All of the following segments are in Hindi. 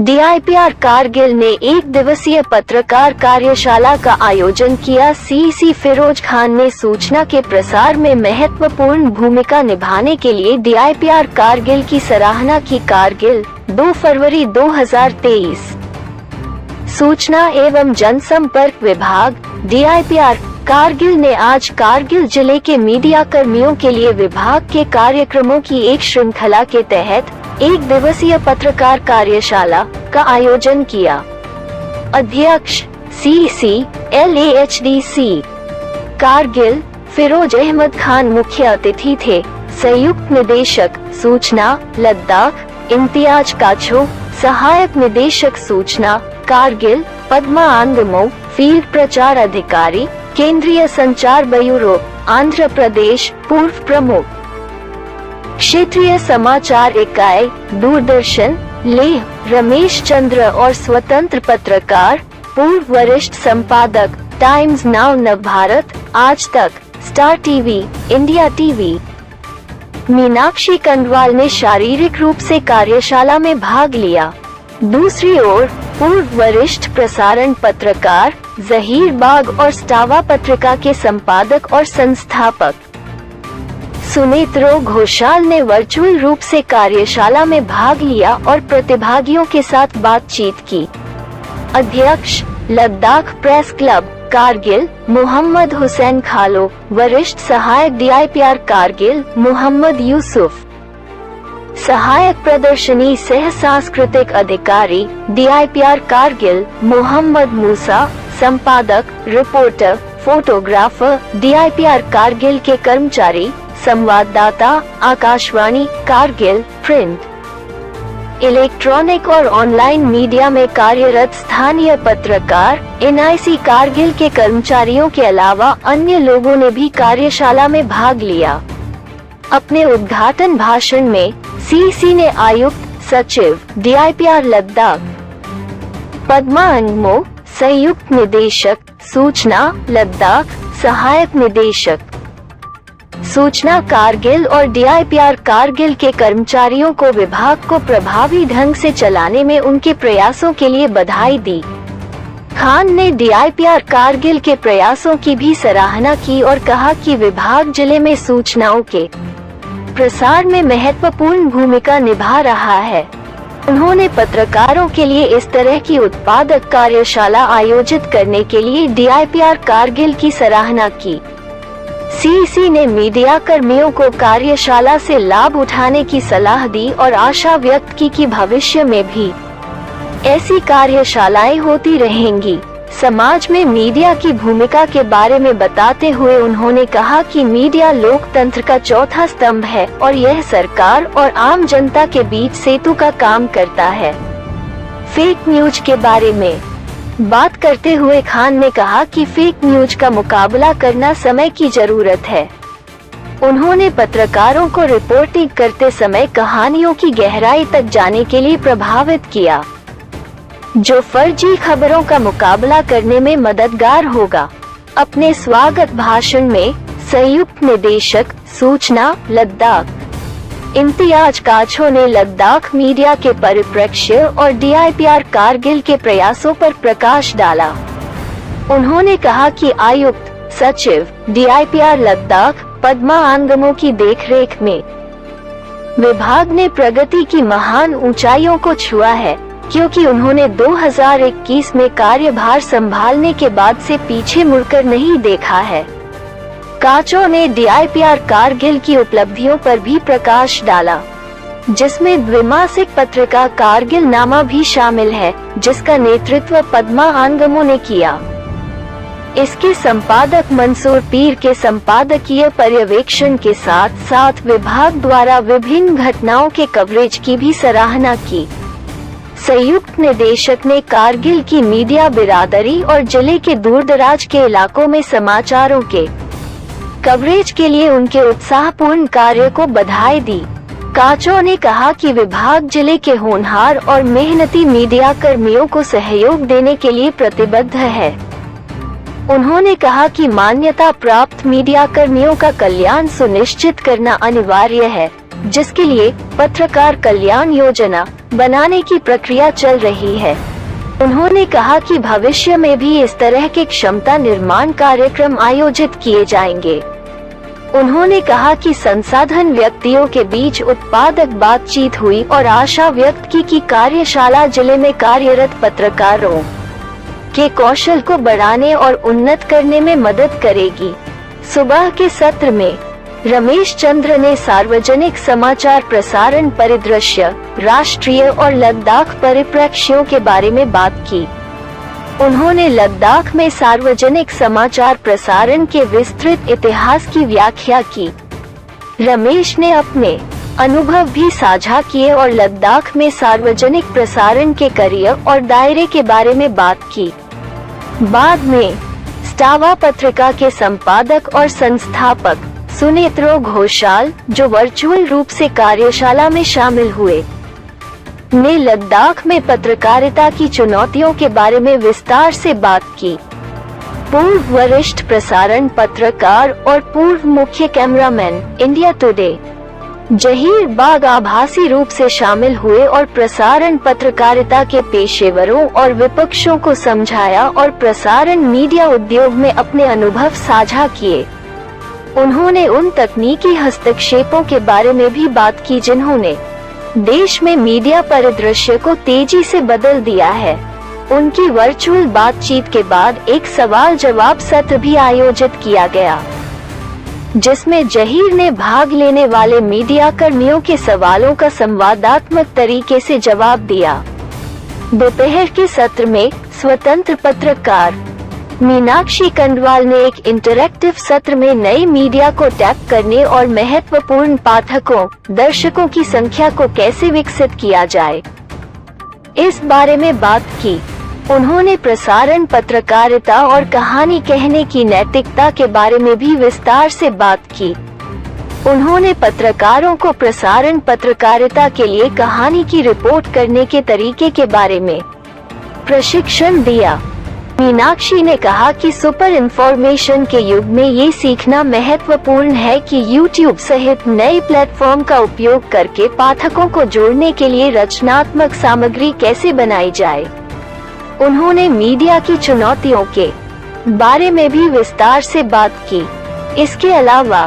डीआईपीआर कारगिल ने एक दिवसीय पत्रकार कार्यशाला का आयोजन किया। सीसी फिरोज खान ने सूचना के प्रसार में महत्वपूर्ण भूमिका निभाने के लिए डीआईपीआर कारगिल की सराहना की। कारगिल 2 फरवरी 2023। सूचना एवं जनसंपर्क विभाग डीआईपीआर कारगिल ने आज कारगिल जिले के मीडिया कर्मियों के लिए विभाग के कार्यक्रमों की एक श्रृंखला के तहत एक दिवसीय पत्रकार कार्यशाला का आयोजन किया। अध्यक्ष CCLAHDC कारगिल फिरोज अहमद खान मुख्य अतिथि थे। संयुक्त निदेशक सूचना लद्दाख इम्तियाज काछो, सहायक निदेशक सूचना कारगिल पद्मा आंगमो, फील्ड प्रचार अधिकारी केंद्रीय संचार ब्यूरो आंध्र प्रदेश पूर्व प्रमुख, क्षेत्रीय समाचार इकाई दूरदर्शन लेह रमेश चंद्र और स्वतंत्र पत्रकार पूर्व वरिष्ठ संपादक टाइम्स नाउ नवभारत आज तक star TV India TV. Meenakshi Kandwal ने शारीरिक रूप से कार्यशाला में भाग लिया। दूसरी ओर पूर्व वरिष्ठ प्रसारण पत्रकार जहीर बाग और स्टावा पत्रिका के संपादक और संस्थापक सुनेत्रो घोषाल ने वर्चुअल रूप से कार्यशाला में भाग लिया और प्रतिभागियों के साथ बातचीत की। अध्यक्ष लद्दाख प्रेस क्लब कारगिल मोहम्मद हुसैन खालो, वरिष्ठ सहायक डीआईपीआर कारगिल मोहम्मद यूसुफ, सहायक प्रदर्शनी सह सांस्कृतिक अधिकारी डीआईपीआर कारगिल मोहम्मद मूसा, संपादक रिपोर्टर फोटोग्राफर डीआईपीआर कारगिल के कर्मचारी संवाददाता आकाशवाणी कारगिल प्रिंट इलेक्ट्रॉनिक और ऑनलाइन मीडिया में कार्यरत स्थानीय पत्रकार NIC कारगिल के कर्मचारियों के अलावा अन्य लोगों ने भी कार्यशाला में भाग लिया। अपने उद्घाटन भाषण में CC ने आयुक्त सचिव डीआईपीआर लद्दाख पद्मा अंगमो, संयुक्त निदेशक सूचना लद्दाख, सहायक निदेशक सूचना कारगिल और डीआईपीआर कारगिल के कर्मचारियों को विभाग को प्रभावी ढंग से चलाने में उनके प्रयासों के लिए बधाई दी। खान ने डीआईपीआर कारगिल के प्रयासों की भी सराहना की और कहा कि विभाग जिले में सूचनाओं के प्रसार में महत्वपूर्ण भूमिका निभा रहा है। उन्होंने पत्रकारों के लिए इस तरह की उत्पादक कार्यशाला आयोजित करने के लिए डीआईपीआर कारगिल की सराहना की। CC ने मीडिया कर्मियों को कार्यशाला से लाभ उठाने की सलाह दी और आशा व्यक्त की कि भविष्य में भी ऐसी कार्यशालाएं होती रहेंगी। समाज में मीडिया की भूमिका के बारे में बताते हुए उन्होंने कहा कि मीडिया लोकतंत्र का चौथा स्तंभ है और यह सरकार और आम जनता के बीच सेतु का काम करता है। फेक न्यूज के बारे में बात करते हुए खान ने कहा कि फेक न्यूज का मुकाबला करना समय की जरूरत है। उन्होंने पत्रकारों को रिपोर्टिंग करते समय कहानियों की गहराई तक जाने के लिए प्रभावित किया, जो फर्जी खबरों का मुकाबला करने में मददगार होगा। अपने स्वागत भाषण में संयुक्त निदेशक सूचना लद्दाख इम्तियाज काछो ने लद्दाख मीडिया के परिप्रेक्ष्य और डीआईपीआर कारगिल के प्रयासों पर प्रकाश डाला। उन्होंने कहा कि आयुक्त सचिव डीआईपीआर लद्दाख पद्मा आंगमो की देखरेख में विभाग ने प्रगति की महान ऊंचाइयों को छुआ है, क्योंकि उन्होंने 2021 में कार्यभार संभालने के बाद से पीछे मुड़कर नहीं देखा है। काचो ने डीआईपीआर कारगिल की उपलब्धियों पर भी प्रकाश डाला, जिसमें द्विमासिक पत्रिका कारगिल नामा भी शामिल है, जिसका नेतृत्व पद्मा आंगमो ने किया। इसके संपादक मंसूर पीर के संपादकीय पर्यवेक्षण के साथ साथ विभाग द्वारा विभिन्न घटनाओं के कवरेज की भी सराहना की। संयुक्त निदेशक ने कारगिल की मीडिया बिरादरी और जिले के दूरदराज के इलाकों में समाचारों के कवरेज के लिए उनके उत्साहपूर्ण कार्य को बधाई दी। काचो ने कहा कि विभाग जिले के होनहार और मेहनती मीडिया कर्मियों को सहयोग देने के लिए प्रतिबद्ध है। उन्होंने कहा कि मान्यता प्राप्त मीडिया कर्मियों का कल्याण सुनिश्चित करना अनिवार्य है, जिसके लिए पत्रकार कल्याण योजना बनाने की प्रक्रिया चल रही है। उन्होंने कहा कि भविष्य में भी इस तरह के क्षमता निर्माण कार्यक्रम आयोजित किए जाएंगे। उन्होंने कहा कि संसाधन व्यक्तियों के बीच उत्पादक बातचीत हुई और आशा व्यक्त की कि कार्यशाला जिले में कार्यरत पत्रकारों के कौशल को बढ़ाने और उन्नत करने में मदद करेगी। सुबह के सत्र में रमेश चंद्र ने सार्वजनिक समाचार प्रसारण परिदृश्य, राष्ट्रीय और लद्दाख परिप्रेक्ष्यों के बारे में बात की। उन्होंने लद्दाख में सार्वजनिक समाचार प्रसारण के विस्तृत इतिहास की व्याख्या की। रमेश ने अपने अनुभव भी साझा किए और लद्दाख में सार्वजनिक प्रसारण के करियर और दायरे के बारे में बात की। बाद में स्टावा पत्रिका के संपादक और संस्थापक सुनेत्रो घोषाल, जो वर्चुअल रूप से कार्यशाला में शामिल हुए, ने लद्दाख में पत्रकारिता की चुनौतियों के बारे में विस्तार से बात की। पूर्व वरिष्ठ प्रसारण पत्रकार और पूर्व मुख्य कैमरामैन इंडिया टुडे जहीर बाग आभासी रूप से शामिल हुए और प्रसारण पत्रकारिता के पेशेवरों और विपक्षों को समझाया और प्रसारण मीडिया उद्योग में अपने अनुभव साझा किए। उन्होंने उन तकनीकी हस्तक्षेपों के बारे में भी बात की जिन्होंने देश में मीडिया परिदृश्य को तेजी से बदल दिया है। उनकी वर्चुअल बातचीत के बाद एक सवाल जवाब सत्र भी आयोजित किया गया, जिसमें जहीर ने भाग लेने वाले मीडिया कर्मियों के सवालों का संवादात्मक तरीके से जवाब दिया। दोपहर के सत्र में स्वतंत्र पत्रकार मीनाक्षी कंडवाल ने एक इंटरैक्टिव सत्र में नए मीडिया को टैप करने और महत्वपूर्ण पाठकों, दर्शकों की संख्या को कैसे विकसित किया जाए, इस बारे में बात की। उन्होंने प्रसारण पत्रकारिता और कहानी कहने की नैतिकता के बारे में भी विस्तार से बात की। उन्होंने पत्रकारों को प्रसारण पत्रकारिता के लिए कहानी की रिपोर्ट करने के तरीके के बारे में प्रशिक्षण दिया। मीनाक्षी ने कहा कि सुपर इन्फॉर्मेशन के युग में ये सीखना महत्वपूर्ण है कि YouTube सहित नए प्लेटफॉर्म का उपयोग करके पाठकों को जोड़ने के लिए रचनात्मक सामग्री कैसे बनाई जाए। उन्होंने मीडिया की चुनौतियों के बारे में भी विस्तार से बात की। इसके अलावा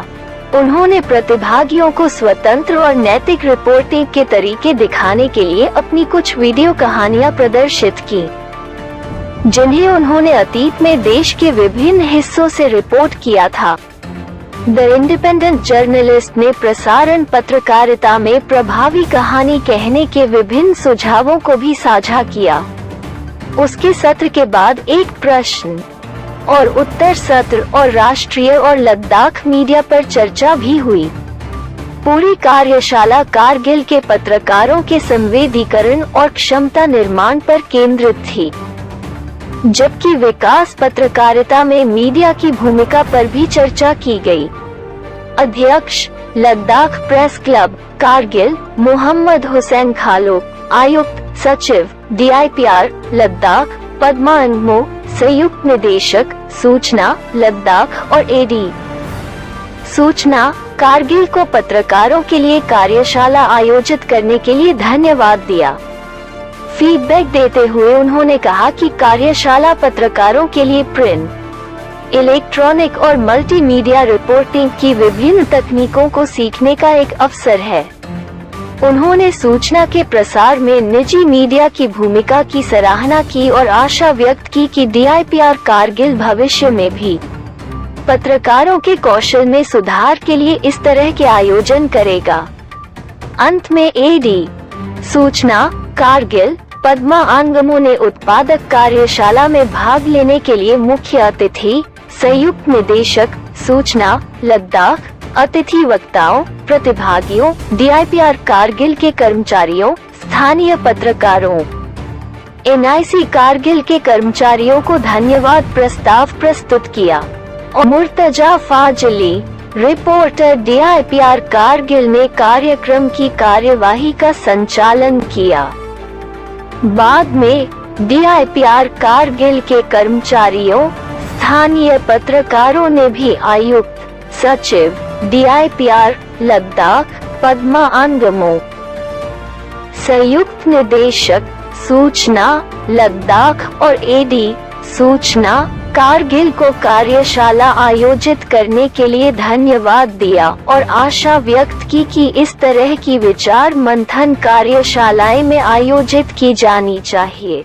उन्होंने प्रतिभागियों को स्वतंत्र और नैतिक रिपोर्टिंग के तरीके दिखाने के लिए अपनी कुछ वीडियो कहानियां प्रदर्शित की, जिन्हें उन्होंने अतीत में देश के विभिन्न हिस्सों से रिपोर्ट किया था। द इंडिपेंडेंट जर्नलिस्ट ने प्रसारण पत्रकारिता में प्रभावी कहानी कहने के विभिन्न सुझावों को भी साझा किया। उसके सत्र के बाद एक प्रश्न और उत्तर सत्र और राष्ट्रीय और लद्दाख मीडिया पर चर्चा भी हुई। पूरी कार्यशाला कारगिल के पत्रकारों के संवेदीकरण और क्षमता निर्माण पर केंद्रित थी, जबकि विकास पत्रकारिता में मीडिया की भूमिका पर भी चर्चा की गई। अध्यक्ष लद्दाख प्रेस क्लब कारगिल मोहम्मद हुसैन खालो, आयुक्त सचिव DIPR लद्दाख पद्मा अंगमो, संयुक्त निदेशक सूचना लद्दाख और AD सूचना कारगिल को पत्रकारों के लिए कार्यशाला आयोजित करने के लिए धन्यवाद दिया। फीडबैक देते हुए उन्होंने कहा कि कार्यशाला पत्रकारों के लिए प्रिंट, इलेक्ट्रॉनिक और मल्टीमीडिया रिपोर्टिंग की विभिन्न तकनीकों को सीखने का एक अवसर है। उन्होंने सूचना के प्रसार में निजी मीडिया की भूमिका की सराहना की और आशा व्यक्त की कि DIPR कारगिल भविष्य में भी पत्रकारों के कौशल में सुधार के लिए इस तरह के आयोजन करेगा। अंत में AD सूचना कारगिल पद्मा आंगमो ने उत्पादक कार्यशाला में भाग लेने के लिए मुख्य अतिथि, संयुक्त निदेशक सूचना लद्दाख, अतिथि वक्ताओं, प्रतिभागियों, DIPR कारगिल के कर्मचारियों, स्थानीय पत्रकारों, NIC कारगिल के कर्मचारियों को धन्यवाद प्रस्ताव प्रस्तुत किया और मुर्तजा फाजली, रिपोर्टर DIPR कारगिल ने कार्यक्रम की कार्यवाही का संचालन किया। बाद में DIPR कारगिल के कर्मचारियों, स्थानीय पत्रकारों ने भी आयुक्त सचिव DIPR लद्दाख पद्मा आंगमो संयुक्त निदेशक सूचना लद्दाख और एडी सूचना कारगिल को कार्यशाला आयोजित करने के लिए धन्यवाद दिया और आशा व्यक्त की कि इस तरह की विचार मंथन कार्यशालाएं में आयोजित की जानी चाहिए।